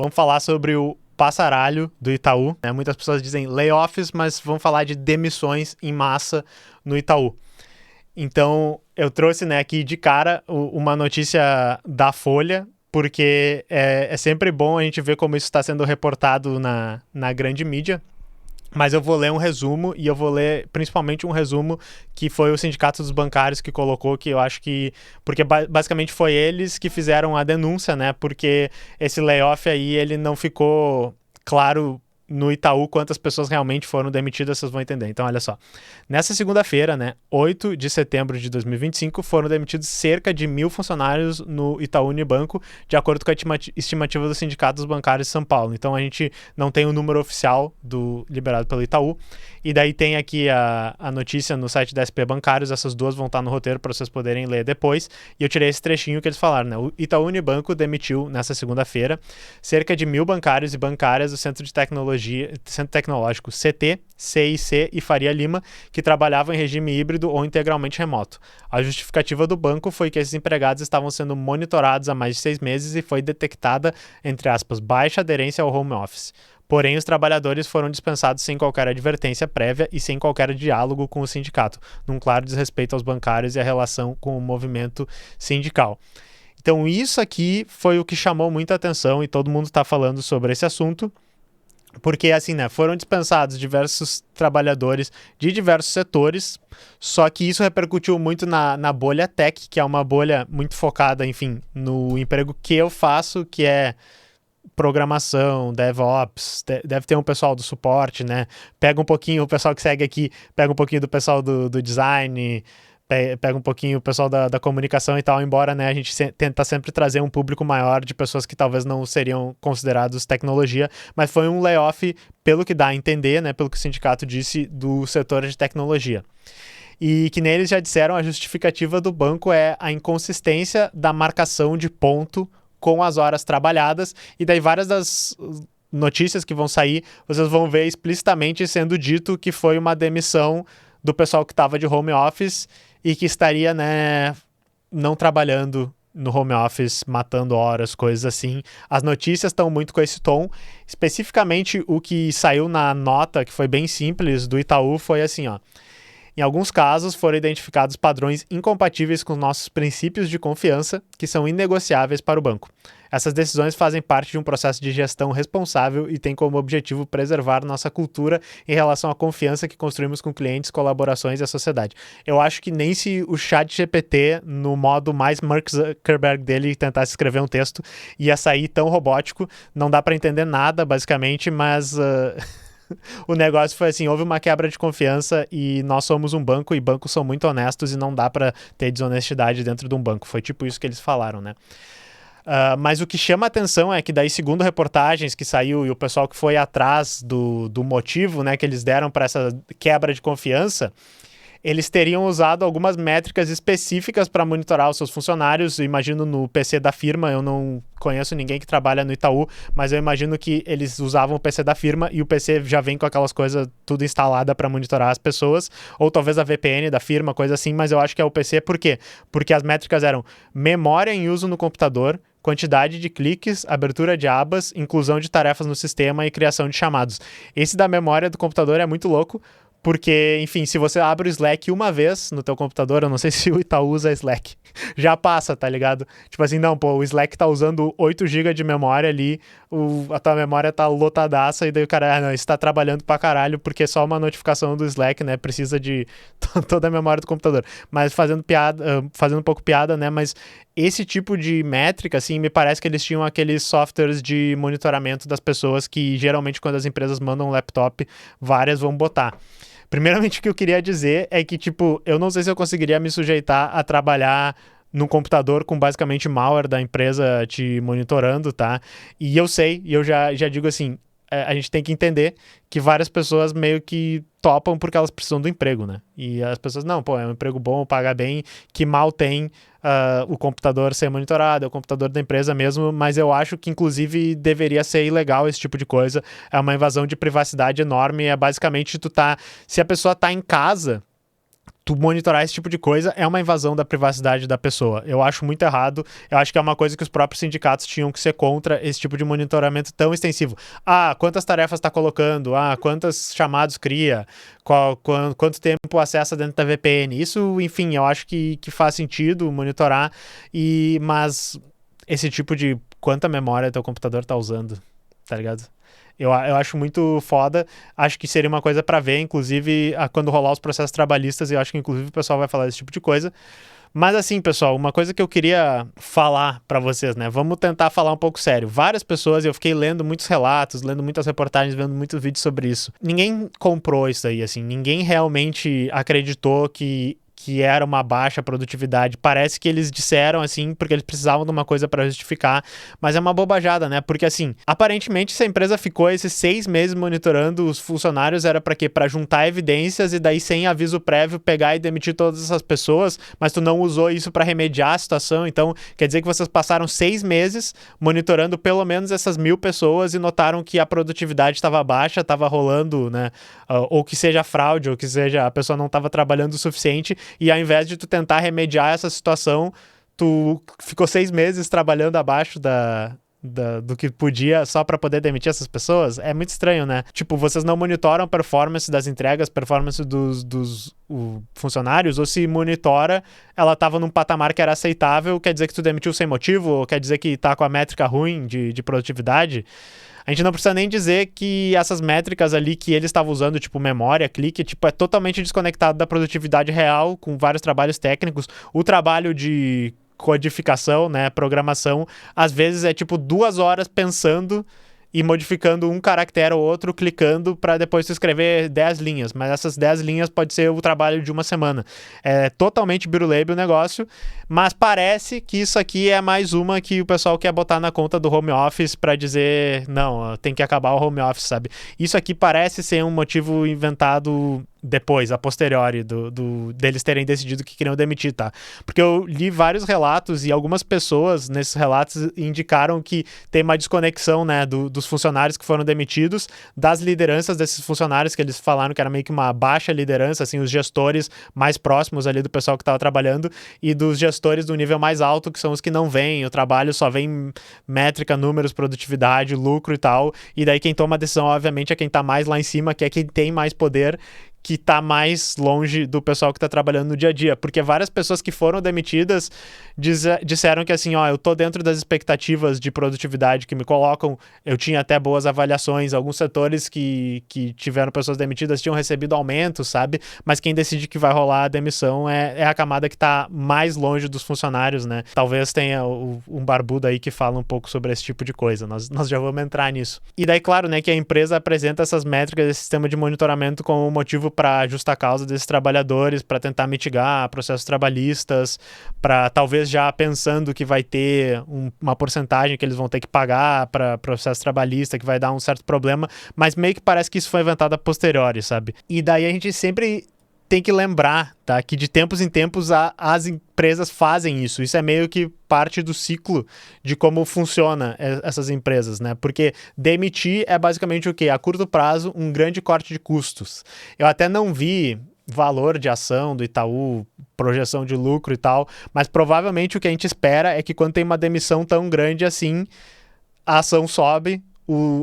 Vamos falar sobre o passaralho do Itaú. Muitas pessoas dizem layoffs, mas vamos falar de demissões em massa no Itaú. Então, eu trouxe aqui de cara uma notícia da Folha, porque é sempre bom a gente ver como isso está sendo reportado na grande mídia. Mas eu vou ler um resumo, e eu vou ler principalmente um resumo que foi o Sindicato dos Bancários que colocou, que eu acho que... Porque basicamente foi eles que fizeram a denúncia, né? Porque esse layoff aí, ele não ficou claro no Itaú quantas pessoas realmente foram demitidas, vocês vão entender. Então, olha só. Nessa segunda-feira, 8 de setembro de 2025, foram demitidos cerca de 1.000 funcionários no Itaú Unibanco, de acordo com a estimativa do Sindicato dos Bancários de São Paulo. Então, a gente não tem o número oficial liberado pelo Itaú. E daí tem aqui a notícia no site da SP Bancários, essas duas vão estar no roteiro para vocês poderem ler depois. E eu tirei esse trechinho que eles falaram, O Itaú Unibanco demitiu, nessa segunda-feira, cerca de 1.000 bancários e bancárias do Centro Tecnológico CT, CIC e Faria Lima, que trabalhavam em regime híbrido ou integralmente remoto. A justificativa do banco foi que esses empregados estavam sendo monitorados há mais de 6 meses e foi detectada, entre aspas, baixa aderência ao home office. Porém, os trabalhadores foram dispensados sem qualquer advertência prévia e sem qualquer diálogo com o sindicato, num claro desrespeito aos bancários e à relação com o movimento sindical. Então, isso aqui foi o que chamou muita atenção e todo mundo está falando sobre esse assunto, porque, assim, foram dispensados diversos trabalhadores de diversos setores, só que isso repercutiu muito na bolha tech, que é uma bolha muito focada, enfim, no emprego que eu faço, que é programação, DevOps, deve ter um pessoal do suporte, Pega um pouquinho, o pessoal que segue aqui, pega um pouquinho do pessoal do design, pega um pouquinho o pessoal da comunicação e tal, embora a gente tenta sempre trazer um público maior de pessoas que talvez não seriam considerados tecnologia, mas foi um layoff, pelo que dá a entender, pelo que o sindicato disse, do setor de tecnologia. E que nem eles já disseram, a justificativa do banco é a inconsistência da marcação de ponto com as horas trabalhadas, e daí várias das notícias que vão sair, vocês vão ver explicitamente sendo dito que foi uma demissão do pessoal que estava de home office e que estaria, não trabalhando no home office, matando horas, coisas assim. As notícias estão muito com esse tom. Especificamente, o que saiu na nota, que foi bem simples, do Itaú, foi assim, Em alguns casos, foram identificados padrões incompatíveis com nossos princípios de confiança, que são inegociáveis para o banco. Essas decisões fazem parte de um processo de gestão responsável e têm como objetivo preservar nossa cultura em relação à confiança que construímos com clientes, colaborações e a sociedade. Eu acho que nem se o ChatGPT, no modo mais Mark Zuckerberg dele, tentasse escrever um texto, ia sair tão robótico. Não dá para entender nada, basicamente, mas... O negócio foi assim, houve uma quebra de confiança e nós somos um banco e bancos são muito honestos e não dá para ter desonestidade dentro de um banco. Foi tipo isso que eles falaram, mas o que chama a atenção é que daí, segundo reportagens que saiu e o pessoal que foi atrás do motivo, que eles deram para essa quebra de confiança, eles teriam usado algumas métricas específicas para monitorar os seus funcionários. Eu imagino no PC da firma, eu não conheço ninguém que trabalha no Itaú, mas eu imagino que eles usavam o PC da firma e o PC já vem com aquelas coisas tudo instalada para monitorar as pessoas, ou talvez a VPN da firma, coisa assim, mas eu acho que é o PC. Por quê? Porque as métricas eram memória em uso no computador, quantidade de cliques, abertura de abas, inclusão de tarefas no sistema e criação de chamados. Esse da memória do computador é muito louco, porque, enfim, se você abre o Slack uma vez no teu computador, eu não sei se o Itaú usa Slack, já passa, tá ligado? Tipo assim, não, o Slack tá usando 8 GB de memória ali, a tua memória tá lotadaça, e daí o cara, não, isso tá trabalhando pra caralho, porque só uma notificação do Slack, precisa de toda a memória do computador. Mas fazendo um pouco piada, mas esse tipo de métrica, assim, me parece que eles tinham aqueles softwares de monitoramento das pessoas que, geralmente, quando as empresas mandam um laptop, várias vão botar. Primeiramente, o que eu queria dizer é que, eu não sei se eu conseguiria me sujeitar a trabalhar num computador com basicamente malware da empresa te monitorando, tá? E eu sei, e eu já digo assim, a gente tem que entender que várias pessoas meio que topam porque elas precisam do emprego, E as pessoas, não, é um emprego bom, paga bem, que mal tem o computador ser monitorado, é o computador da empresa mesmo, mas eu acho que, inclusive, deveria ser ilegal esse tipo de coisa. É uma invasão de privacidade enorme, é basicamente se a pessoa tá em casa, tu monitorar esse tipo de coisa é uma invasão da privacidade da pessoa. Eu acho muito errado. Eu acho que é uma coisa que os próprios sindicatos tinham que ser contra esse tipo de monitoramento tão extensivo. Quantas tarefas está colocando? Quantos chamados cria? Quanto tempo acessa dentro da VPN? Isso, enfim, eu acho que faz sentido monitorar, mas esse tipo de quanta memória teu computador tá usando, tá ligado? Eu acho muito foda, acho que seria uma coisa pra ver, inclusive, quando rolar os processos trabalhistas, eu acho que inclusive o pessoal vai falar desse tipo de coisa. Mas assim, pessoal, uma coisa que eu queria falar pra vocês, né? Vamos tentar falar um pouco sério. Várias pessoas, eu fiquei lendo muitos relatos, lendo muitas reportagens, vendo muitos vídeos sobre isso. Ninguém comprou isso aí, assim, ninguém realmente acreditou que era uma baixa produtividade. Parece que eles disseram assim porque eles precisavam de uma coisa para justificar, mas é uma bobajada, né? Porque assim, aparentemente se a empresa ficou esses 6 meses monitorando os funcionários, era para quê? Para juntar evidências e daí sem aviso prévio pegar e demitir todas essas pessoas, mas tu não usou isso para remediar a situação. Então quer dizer que vocês passaram 6 meses monitorando pelo menos essas 1.000 pessoas e notaram que a produtividade estava baixa, estava rolando, né? Ou que seja fraude, ou que seja a pessoa não estava trabalhando o suficiente. E ao invés de tu tentar remediar essa situação, tu ficou 6 meses trabalhando abaixo do que podia só para poder demitir essas pessoas. É muito estranho, né? Tipo, vocês não monitoram a performance das entregas, performance dos funcionários, ou se monitora, ela tava num patamar que era aceitável, quer dizer que tu demitiu sem motivo, ou quer dizer que tá com a métrica ruim de produtividade. A gente não precisa nem dizer que essas métricas ali que eles estavam usando, tipo memória, clique, tipo, é totalmente desconectado da produtividade real, com vários trabalhos técnicos. O trabalho de codificação, né, programação, às vezes é tipo 2 horas pensando e modificando um caractere ou outro, clicando para depois tu escrever 10 linhas, mas essas 10 linhas pode ser o trabalho de uma semana. É totalmente biruleibe o negócio, mas parece que isso aqui é mais uma que o pessoal quer botar na conta do home office para dizer, não, tem que acabar o home office, sabe? Isso aqui parece ser um motivo inventado depois, a posteriori, deles terem decidido que queriam demitir, tá? Porque eu li vários relatos e algumas pessoas nesses relatos indicaram que tem uma desconexão, né, dos funcionários que foram demitidos, das lideranças desses funcionários, que eles falaram que era meio que uma baixa liderança, assim, os gestores mais próximos ali do pessoal que estava trabalhando, e dos gestores do nível mais alto, que são os que não veem o trabalho, só vem métrica, números, produtividade, lucro e tal, e daí quem toma a decisão, obviamente, é quem tá mais lá em cima, que é quem tem mais poder, que tá mais longe do pessoal que tá trabalhando no dia a dia, porque várias pessoas que foram demitidas disseram que assim, eu tô dentro das expectativas de produtividade que me colocam, eu tinha até boas avaliações, alguns setores que tiveram pessoas demitidas tinham recebido aumento, sabe, mas quem decide que vai rolar a demissão é a camada que tá mais longe dos funcionários, né, talvez tenha um barbudo aí que fala um pouco sobre esse tipo de coisa, nós já vamos entrar nisso. E daí, claro, né, que a empresa apresenta essas métricas, esse sistema de monitoramento como motivo para justa causa desses trabalhadores, para tentar mitigar processos trabalhistas, para talvez já pensando que vai ter uma porcentagem que eles vão ter que pagar para processo trabalhista, que vai dar um certo problema, mas meio que parece que isso foi inventado a posteriori, sabe? E daí a gente sempre tem que lembrar, tá, que de tempos em tempos as empresas fazem isso. Isso é meio que parte do ciclo de como funciona essas empresas, né? Porque demitir é basicamente o quê? A curto prazo, um grande corte de custos. Eu até não vi valor de ação do Itaú, projeção de lucro e tal, mas provavelmente o que a gente espera é que quando tem uma demissão tão grande assim, a ação sobe,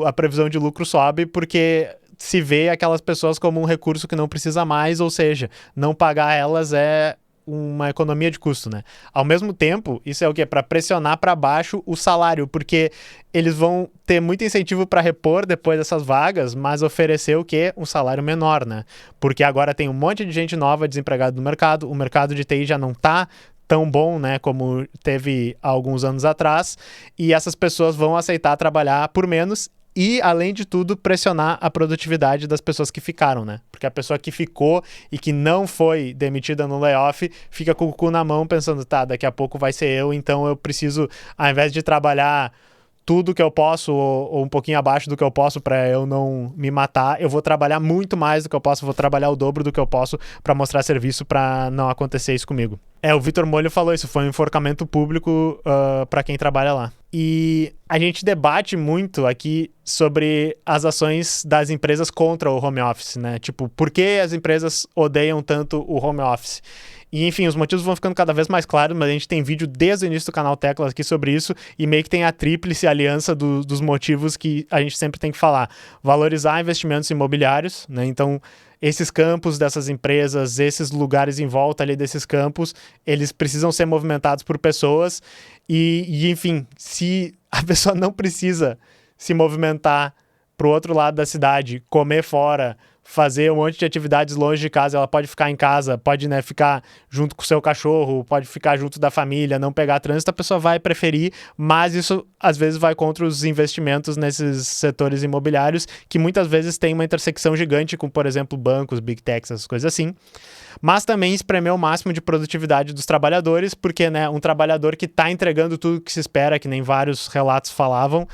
a previsão de lucro sobe, porque se vê aquelas pessoas como um recurso que não precisa mais, ou seja, não pagar elas é uma economia de custo, né? Ao mesmo tempo, isso é o quê? Para pressionar para baixo o salário, porque eles vão ter muito incentivo para repor depois dessas vagas, mas oferecer o quê? Um salário menor, né? Porque agora tem um monte de gente nova desempregada no mercado, o mercado de TI já não tá tão bom, né, como teve há alguns anos atrás, e essas pessoas vão aceitar trabalhar por menos e, além de tudo, pressionar a produtividade das pessoas que ficaram, né? Porque a pessoa que ficou e que não foi demitida no layoff fica com o cu na mão pensando, tá, daqui a pouco vai ser eu, então eu preciso, ao invés de trabalhar tudo que eu posso ou um pouquinho abaixo do que eu posso para eu não me matar, eu vou trabalhar muito mais do que eu posso, vou trabalhar o dobro do que eu posso para mostrar serviço para não acontecer isso comigo. O Vitor Molho falou isso, foi um enforcamento público para quem trabalha lá. E a gente debate muito aqui sobre as ações das empresas contra o home office, né? Tipo, por que as empresas odeiam tanto o home office? E, enfim, os motivos vão ficando cada vez mais claros, mas a gente tem vídeo desde o início do canal Teclas aqui sobre isso e meio que tem a tríplice aliança dos motivos que a gente sempre tem que falar. Valorizar investimentos imobiliários, né? Então, esses campos dessas empresas, esses lugares em volta ali desses campos, eles precisam ser movimentados por pessoas e enfim, se a pessoa não precisa se movimentar para o outro lado da cidade, comer fora, fazer um monte de atividades longe de casa, ela pode ficar em casa, pode, né, ficar junto com o seu cachorro, pode ficar junto da família, não pegar trânsito, a pessoa vai preferir, mas isso às vezes vai contra os investimentos nesses setores imobiliários, que muitas vezes tem uma intersecção gigante com, por exemplo, bancos, big techs, essas coisas assim. Mas também espremer o máximo de produtividade dos trabalhadores, porque, né, um trabalhador que está entregando tudo o que se espera, que nem vários relatos falavam,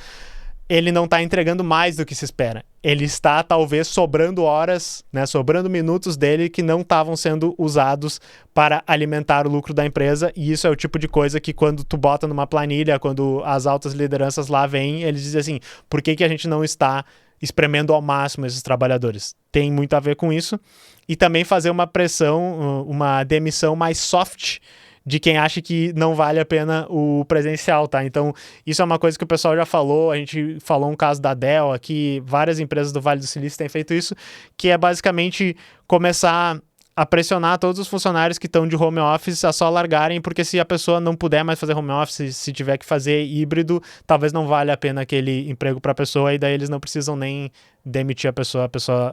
ele não está entregando mais do que se espera. Ele está, talvez, sobrando horas, né, sobrando minutos dele que não estavam sendo usados para alimentar o lucro da empresa, e isso é o tipo de coisa que quando tu bota numa planilha, quando as altas lideranças lá vêm, eles dizem assim, por que a gente não está espremendo ao máximo esses trabalhadores? Tem muito a ver com isso. E também fazer uma pressão, uma demissão mais soft de quem acha que não vale a pena o presencial, tá? Então, isso é uma coisa que o pessoal já falou, a gente falou um caso da Dell aqui, várias empresas do Vale do Silício têm feito isso, que é basicamente começar a pressionar todos os funcionários que estão de home office a só largarem, porque se a pessoa não puder mais fazer home office, se tiver que fazer híbrido, talvez não valha a pena aquele emprego para a pessoa, e daí eles não precisam nem demitir a pessoa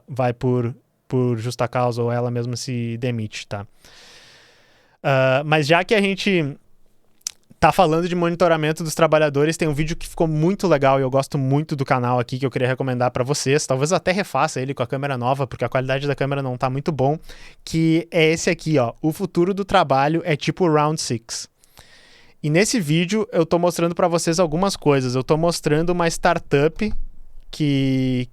vai por justa causa, ou ela mesma se demite, tá? Mas já que a gente tá falando de monitoramento dos trabalhadores, tem um vídeo que ficou muito legal e eu gosto muito do canal aqui, que eu queria recomendar para vocês. Talvez eu até refaça ele com a câmera nova, porque a qualidade da câmera não tá muito bom, que é esse aqui, ó. O futuro do trabalho é tipo Round 6. E nesse vídeo eu tô mostrando para vocês algumas coisas. Eu tô mostrando uma startup que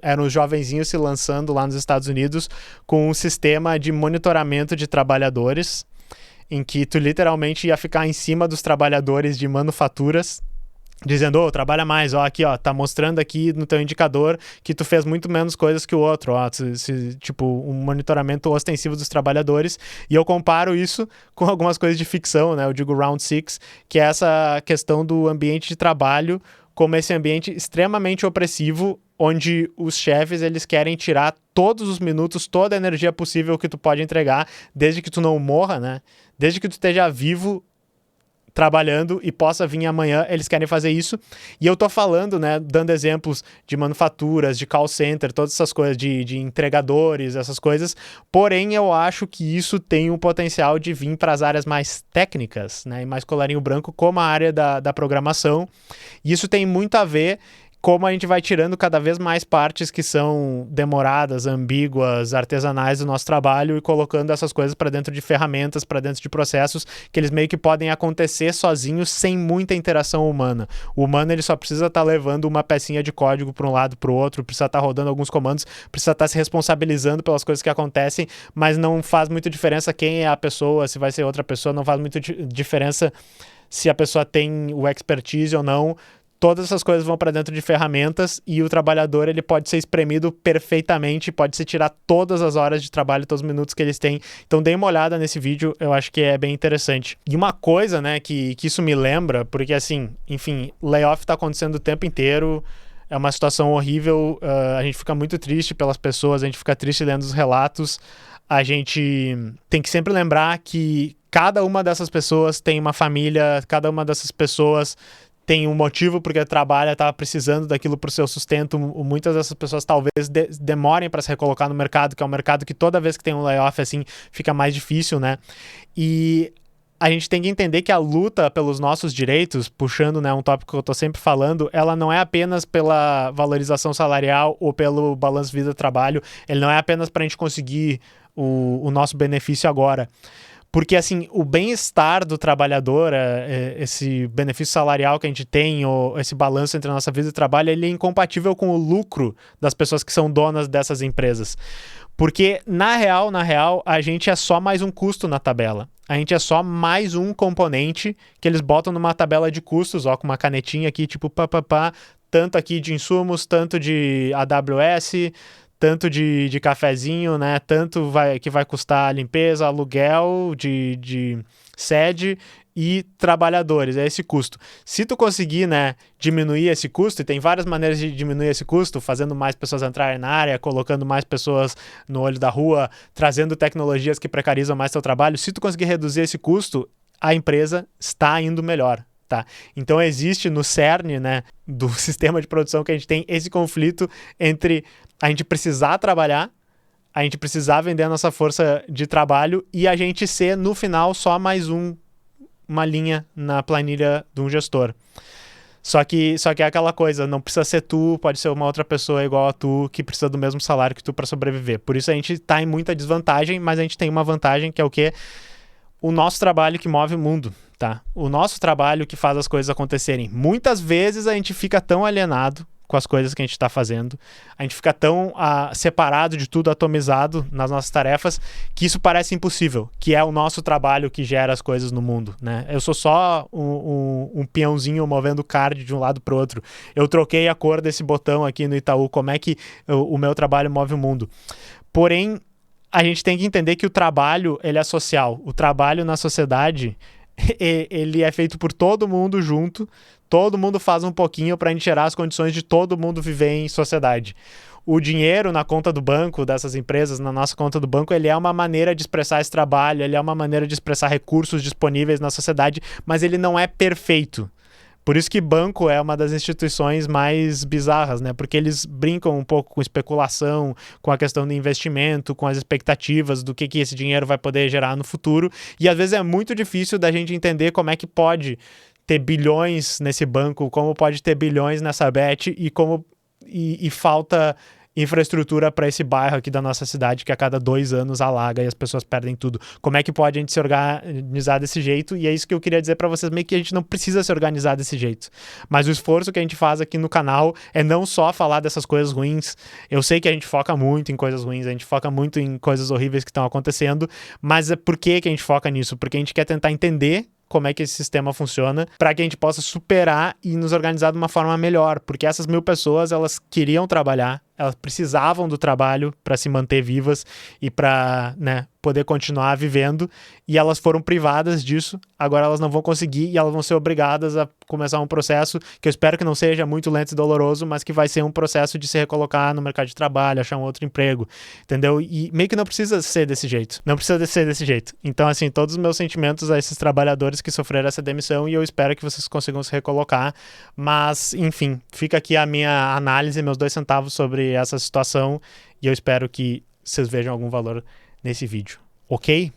eram os jovenzinhos se lançando lá nos Estados Unidos com um sistema de monitoramento de trabalhadores, em que tu literalmente ia ficar em cima dos trabalhadores de manufaturas, dizendo, trabalha mais, aqui, tá mostrando aqui no teu indicador que tu fez muito menos coisas que o outro, tipo, um monitoramento ostensivo dos trabalhadores, e eu comparo isso com algumas coisas de ficção, né, eu digo Round 6, que é essa questão do ambiente de trabalho como esse ambiente extremamente opressivo, onde os chefes, eles querem tirar todos os minutos, toda a energia possível que tu pode entregar, desde que tu não morra, né? Desde que tu esteja vivo, trabalhando e possa vir amanhã, eles querem fazer isso. E eu tô falando, né, dando exemplos de manufaturas, de call center, todas essas coisas, de entregadores, essas coisas. Porém, eu acho que isso tem um potencial de vir para as áreas mais técnicas, né, e mais colarinho branco, como a área da programação. E isso tem muito a ver como a gente vai tirando cada vez mais partes que são demoradas, ambíguas, artesanais do nosso trabalho e colocando essas coisas para dentro de ferramentas, para dentro de processos que eles meio que podem acontecer sozinhos sem muita interação humana. O humano, ele só precisa estar levando uma pecinha de código para um lado, para o outro, precisa estar rodando alguns comandos, precisa estar se responsabilizando pelas coisas que acontecem, mas não faz muita diferença quem é a pessoa, se vai ser outra pessoa, não faz muita diferença se a pessoa tem o expertise ou não. Todas essas coisas vão para dentro de ferramentas e o trabalhador, ele pode ser espremido perfeitamente, pode se tirar todas as horas de trabalho, todos os minutos que eles têm. Então dê uma olhada nesse vídeo, eu acho que é bem interessante. E uma coisa, né, que isso me lembra, porque assim, enfim, layoff tá acontecendo o tempo inteiro, é uma situação horrível, a gente fica muito triste pelas pessoas, a gente fica triste lendo os relatos, a gente tem que sempre lembrar que cada uma dessas pessoas tem uma família, cada uma dessas pessoas tem um motivo porque trabalha, estava precisando daquilo para o seu sustento. Muitas dessas pessoas talvez demorem para se recolocar no mercado, que é um mercado que toda vez que tem um layoff assim fica mais difícil, né? E a gente tem que entender que a luta pelos nossos direitos, puxando, né, um tópico que eu estou sempre falando, ela não é apenas pela valorização salarial ou pelo balanço vida-trabalho, ele não é apenas para a gente conseguir o nosso benefício agora. Porque, assim, o bem-estar do trabalhador, esse benefício salarial que a gente tem, ou esse balanço entre a nossa vida e trabalho, ele é incompatível com o lucro das pessoas que são donas dessas empresas. Porque, na real, a gente é só mais um custo na tabela. A gente é só mais um componente que eles botam numa tabela de custos, ó, com uma canetinha aqui, tipo, tanto aqui de insumos, tanto de AWS, tanto de cafezinho, né? Tanto que vai custar a limpeza, aluguel de sede e trabalhadores, é esse custo. Se tu conseguir, né, diminuir esse custo, e tem várias maneiras de diminuir esse custo, fazendo mais pessoas entrarem na área, colocando mais pessoas no olho da rua, trazendo tecnologias que precarizam mais teu trabalho, se tu conseguir reduzir esse custo, a empresa está indo melhor. Tá? Então existe no cerne, né, do sistema de produção que a gente tem esse conflito entre a gente precisar trabalhar, a gente precisar vender a nossa força de trabalho e a gente ser, no final, só mais uma linha na planilha de um gestor. Só que é aquela coisa, não precisa ser tu, pode ser uma outra pessoa igual a tu que precisa do mesmo salário que tu para sobreviver. Por isso a gente tá em muita desvantagem, mas a gente tem uma vantagem que é o quê? O nosso trabalho que move o mundo, tá? O nosso trabalho que faz as coisas acontecerem. Muitas vezes a gente fica tão alienado com as coisas que a gente está fazendo, a gente fica tão separado de tudo, atomizado nas nossas tarefas, que isso parece impossível, que é o nosso trabalho que gera as coisas no mundo, né? Eu sou só um peãozinho movendo card de um lado para o outro. Eu troquei a cor desse botão aqui no Itaú, como é que o meu trabalho move o mundo? Porém, a gente tem que entender que o trabalho, ele é social. O trabalho na sociedade, ele é feito por todo mundo junto. Todo mundo faz um pouquinho para a gente gerar as condições de todo mundo viver em sociedade. O dinheiro na conta do banco dessas empresas, na nossa conta do banco, ele é uma maneira de expressar esse trabalho, ele é uma maneira de expressar recursos disponíveis na sociedade, mas ele não é perfeito. Por isso que banco é uma das instituições mais bizarras, né? Porque eles brincam um pouco com especulação, com a questão do investimento, com as expectativas do que esse dinheiro vai poder gerar no futuro. E às vezes é muito difícil da gente entender como é que pode ter bilhões nesse banco, como pode ter bilhões nessa bet e falta infraestrutura para esse bairro aqui da nossa cidade que a cada 2 anos alaga e as pessoas perdem tudo. Como é que pode a gente se organizar desse jeito? E é isso que eu queria dizer para vocês, meio que a gente não precisa se organizar desse jeito. Mas o esforço que a gente faz aqui no canal é não só falar dessas coisas ruins. Eu sei que a gente foca muito em coisas ruins, a gente foca muito em coisas horríveis que estão acontecendo, mas por que a gente foca nisso? Porque a gente quer tentar entender como é que esse sistema funciona, para que a gente possa superar e nos organizar de uma forma melhor, porque essas 1.000 pessoas, elas queriam trabalhar, elas precisavam do trabalho para se manter vivas e para, né, poder continuar vivendo, e elas foram privadas disso, agora elas não vão conseguir e elas vão ser obrigadas a começar um processo que eu espero que não seja muito lento e doloroso, mas que vai ser um processo de se recolocar no mercado de trabalho, achar um outro emprego, entendeu? E meio que não precisa ser desse jeito, não precisa ser desse jeito. Então, assim, todos os meus sentimentos a esses trabalhadores que sofreram essa demissão e eu espero que vocês consigam se recolocar, mas, enfim, fica aqui a minha análise, meus 2 centavos sobre essa situação e eu espero que vocês vejam algum valor nesse vídeo, ok?